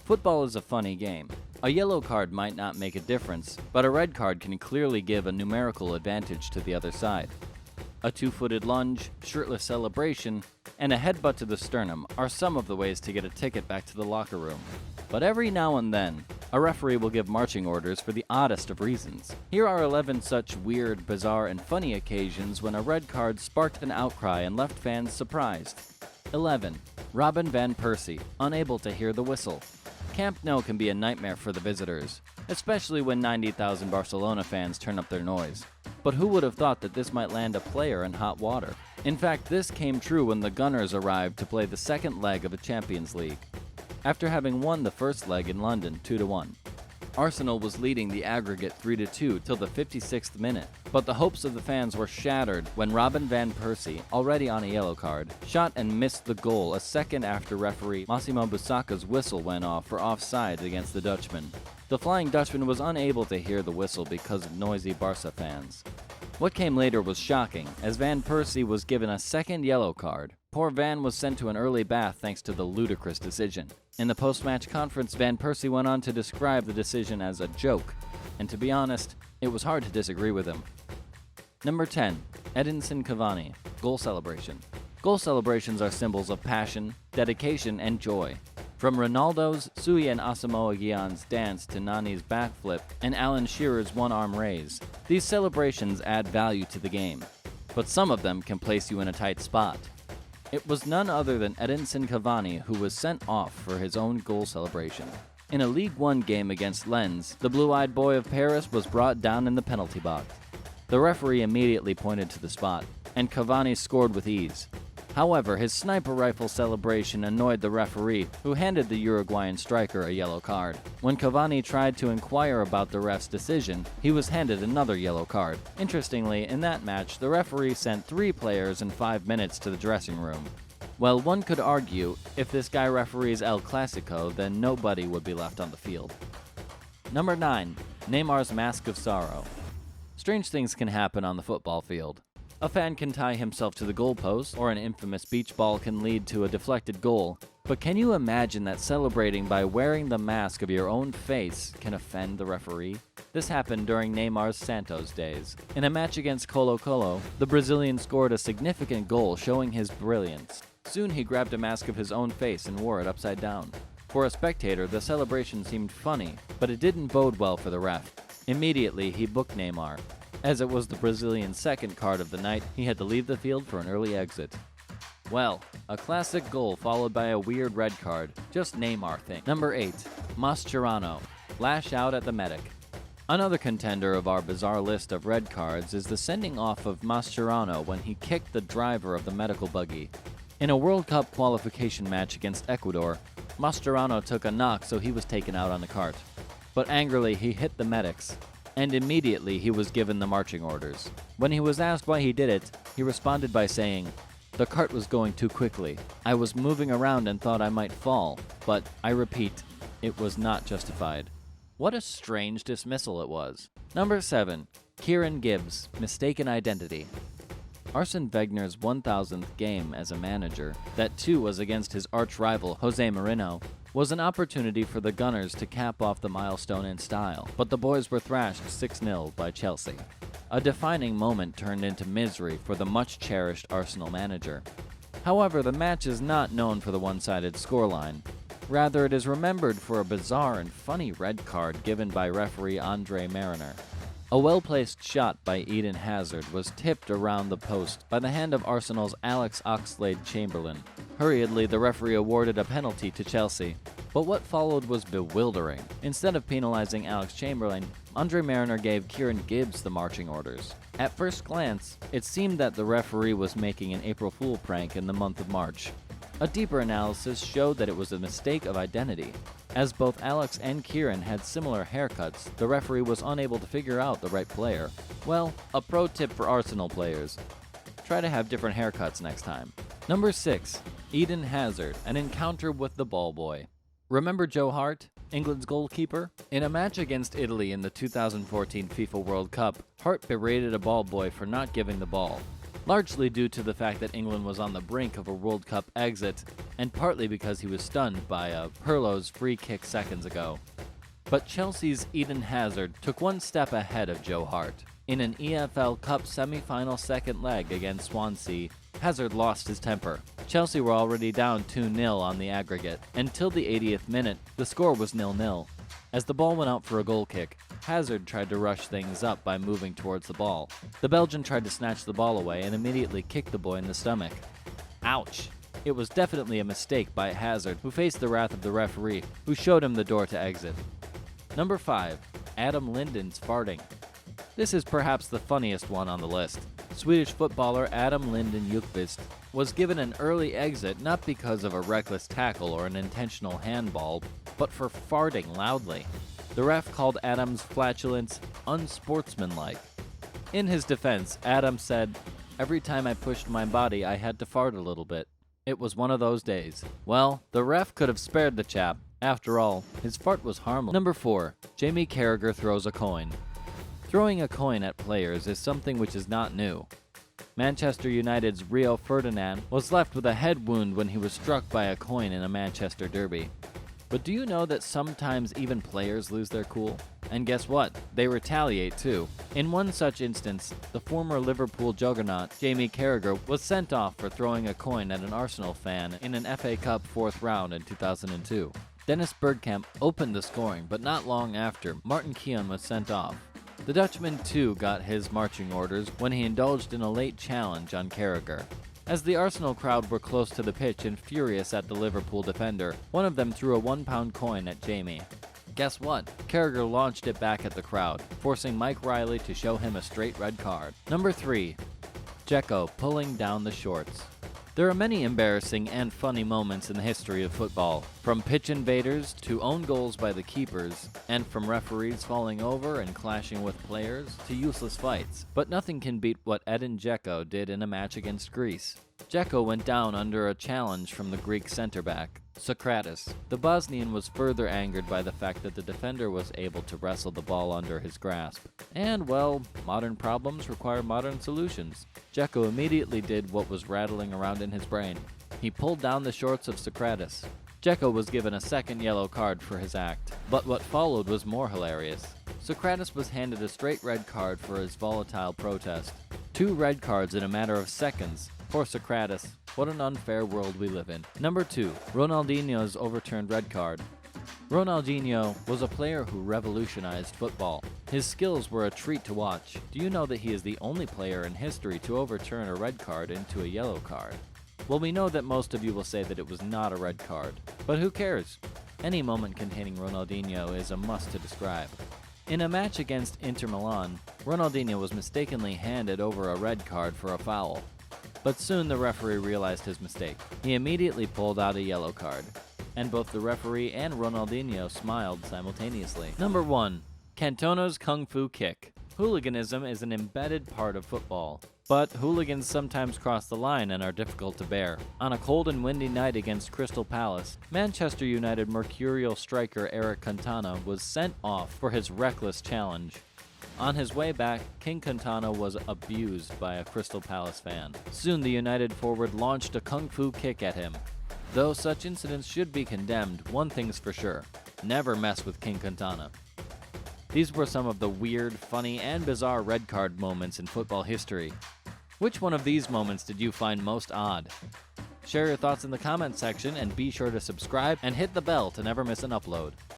Football is a funny game. A yellow card might not make a difference, but a red card can clearly give a numerical advantage to the other side. A two-footed lunge, shirtless celebration, and a headbutt to the sternum are some of the ways to get a ticket back to the locker room. But every now and then, a referee will give marching orders for the oddest of reasons. Here are 11 such weird, bizarre, and funny occasions when a red card sparked an outcry and left fans surprised. 11. Robin Van Persie, unable to hear the whistle. Camp Nou can be a nightmare for the visitors, especially when 90,000 Barcelona fans turn up their noise. But who would have thought that this might land a player in hot water? In fact, this came true when the Gunners arrived to play the second leg of a Champions League, after having won the first leg in London 2-1. Arsenal was leading the aggregate 3-2 till the 56th minute, but the hopes of the fans were shattered when Robin Van Persie, already on a yellow card, shot and missed the goal a second after referee Massimo Busacca's whistle went off for offside against the Dutchman. The Flying Dutchman was unable to hear the whistle because of noisy Barca fans. What came later was shocking, as Van Persie was given a second yellow card. Poor Van was sent to an early bath thanks to the ludicrous decision. In the post-match conference, Van Persie went on to describe the decision as a joke, and to be honest, it was hard to disagree with him. Number 10. Edinson Cavani, goal celebration. Goal celebrations are symbols of passion, dedication, and joy. From Ronaldo's Sui and Asamoah Gyan's dance to Nani's backflip and Alan Shearer's one-arm raise, these celebrations add value to the game, but some of them can place you in a tight spot. It was none other than Edinson Cavani who was sent off for his own goal celebration. In a League One game against Lens, the blue-eyed boy of Paris was brought down in the penalty box. The referee immediately pointed to the spot, and Cavani scored with ease. However, his sniper rifle celebration annoyed the referee, who handed the Uruguayan striker a yellow card. When Cavani tried to inquire about the ref's decision, he was handed another yellow card. Interestingly, in that match, the referee sent 3 players in 5 minutes to the dressing room. Well, one could argue, if this guy referees El Clasico, then nobody would be left on the field. Number 9. Neymar's Mask of Sorrow. Strange things can happen on the football field. A fan can tie himself to the goalpost, or an infamous beach ball can lead to a deflected goal. But can you imagine that celebrating by wearing the mask of your own face can offend the referee? This happened during Neymar's Santos days. In a match against Colo-Colo, the Brazilian scored a significant goal showing his brilliance. Soon he grabbed a mask of his own face and wore it upside down. For a spectator, the celebration seemed funny, but it didn't bode well for the ref. Immediately, he booked Neymar. As it was the Brazilian's second card of the night, he had to leave the field for an early exit. Well, a classic goal followed by a weird red card. Just Neymar thing. Number 8. Mascherano. Lash out at the medic. Another contender of our bizarre list of red cards is the sending off of Mascherano when he kicked the driver of the medical buggy. In a World Cup qualification match against Ecuador, Mascherano took a knock, so he was taken out on the cart. But angrily, he hit the medics, and immediately he was given the marching orders. When he was asked why he did it, he responded by saying, "The cart was going too quickly. I was moving around and thought I might fall, but, I repeat, it was not justified." What a strange dismissal it was. Number 7. Kieran Gibbs, mistaken identity. Arsene Weger's 1000th game as a manager, that too was against his arch-rival Jose Mourinho, was an opportunity for the Gunners to cap off the milestone in style, but the boys were thrashed 6-0 by Chelsea. A defining moment turned into misery for the much-cherished Arsenal manager. However, the match is not known for the one-sided scoreline. Rather, it is remembered for a bizarre and funny red card given by referee Andre Mariner. A well-placed shot by Eden Hazard was tipped around the post by the hand of Arsenal's Alex Oxlade-Chamberlain. Hurriedly, the referee awarded a penalty to Chelsea. But what followed was bewildering. Instead of penalizing Alex Chamberlain, Andre Mariner gave Kieran Gibbs the marching orders. At first glance, it seemed that the referee was making an April Fool prank in the month of March. A deeper analysis showed that it was a mistake of identity. As both Alex and Kieran had similar haircuts, the referee was unable to figure out the right player. Well, a pro tip for Arsenal players: try to have different haircuts next time. Number 6. Eden Hazard, an encounter with the ball boy. Remember Joe Hart, England's goalkeeper? In a match against Italy in the 2014 FIFA World Cup, Hart berated a ball boy for not giving the ball. largely due to the fact that England was on the brink of a World Cup exit, and partly because he was stunned by a Pirlo's free kick seconds ago. But Chelsea's Eden Hazard took one step ahead of Joe Hart. In an EFL Cup semi-final second leg against Swansea, Hazard lost his temper. Chelsea were already down 2-0 on the aggregate. Until the 80th minute, the score was 0-0. As the ball went out for a goal kick, Hazard tried to rush things up by moving towards the ball. The Belgian tried to snatch the ball away and immediately kicked the boy in the stomach. Ouch! It was definitely a mistake by Hazard, who faced the wrath of the referee, who showed him the door to exit. Number 5. Adam Linden's farting. This is perhaps the funniest one on the list. Swedish footballer Adam Linden Ljungqvist was given an early exit not because of a reckless tackle or an intentional handball, but for farting loudly. The ref called Adam's flatulence unsportsmanlike. In his defense, Adam said, "Every time I pushed my body, I had to fart a little bit. It was one of those days." Well, the ref could have spared the chap. After all, his fart was harmless. Number 4. Jamie Carragher throws a coin. Throwing a coin at players is something which is not new. Manchester United's Rio Ferdinand was left with a head wound when he was struck by a coin in a Manchester derby. But do you know that sometimes even players lose their cool? And guess what? They retaliate too. In one such instance, the former Liverpool juggernaut, Jamie Carragher, was sent off for throwing a coin at an Arsenal fan in an FA Cup 4th round in 2002. Dennis Bergkamp opened the scoring, but not long after, Martin Keown was sent off. The Dutchman too got his marching orders when he indulged in a late challenge on Carragher. As the Arsenal crowd were close to the pitch and furious at the Liverpool defender, one of them threw a £1 coin at Jamie. Guess what? Carragher launched it back at the crowd, forcing Mike Riley to show him a straight red card. Number 3. Dzeko pulling down the shorts. There are many embarrassing and funny moments in the history of football, from pitch invaders to own goals by the keepers, and from referees falling over and clashing with players to useless fights. But nothing can beat what Edin Dzeko did in a match against Greece. Dzeko went down under a challenge from the Greek centre-back, Socrates. The Bosnian was further angered by the fact that the defender was able to wrestle the ball under his grasp. And, well, modern problems require modern solutions. Dzeko immediately did what was rattling around in his brain. He pulled down the shorts of Socrates. Dzeko was given a second yellow card for his act, but what followed was more hilarious. Socrates was handed a straight red card for his volatile protest. 2 red cards in a matter of seconds. Poor Socrates. What an unfair world we live in. Number 2. Ronaldinho's overturned red card. Ronaldinho was a player who revolutionized football. His skills were a treat to watch. Do you know that he is the only player in history to overturn a red card into a yellow card? Well, we know that most of you will say that it was not a red card. But who cares? Any moment containing Ronaldinho is a must to describe. In a match against Inter Milan, Ronaldinho was mistakenly handed over a red card for a foul. But soon the referee realized his mistake. He immediately pulled out a yellow card. And both the referee and Ronaldinho smiled simultaneously. Number 1. Cantona's Kung Fu Kick. Hooliganism is an embedded part of football. But hooligans sometimes cross the line and are difficult to bear. On a cold and windy night against Crystal Palace, Manchester United mercurial striker Eric Cantona was sent off for his reckless challenge. On his way back, King Cantona was abused by a Crystal Palace fan. Soon the United forward launched a kung fu kick at him. Though such incidents should be condemned, one thing's for sure: never mess with King Cantona. These were some of the weird, funny, and bizarre red card moments in football history. Which one of these moments did you find most odd? Share your thoughts in the comments section and be sure to subscribe and hit the bell to never miss an upload.